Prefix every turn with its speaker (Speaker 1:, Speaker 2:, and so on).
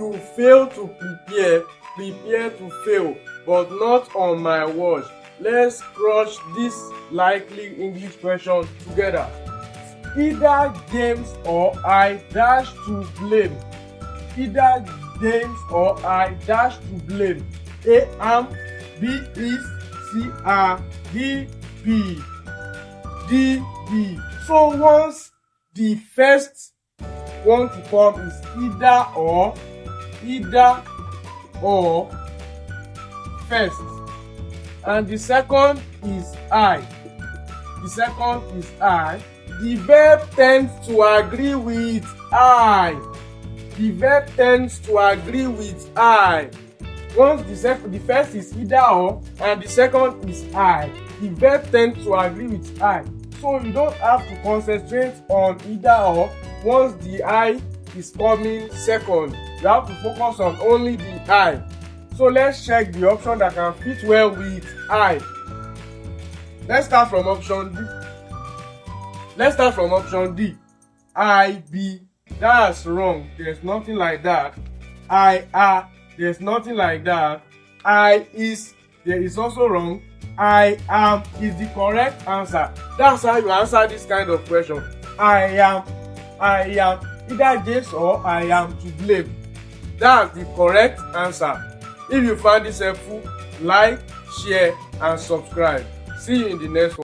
Speaker 1: you fail to prepare, prepare to fail, but not on my watch. Let's crush this likely English question together. Either James or I dash to blame. Either James or I dash to blame. A am, B is, C are, D B. D B. So once the first one to come is either or first, and the second is I. The verb tends to agree with I. Once the first is either or and the second is I, the verb tends to agree with I. So you don't have to concentrate on either or. Once the I is coming second, you have to focus on only the I. So let's check the option that can fit well with I. Let's start from option D. I be. That's wrong. There's nothing like that. I are. There's nothing like that. I is. There is also wrong. I am is the correct answer. That's how you answer this kind of question. I am either James or I am to blame. That's the correct answer. If you find this helpful, like, share and subscribe. See you in the next one.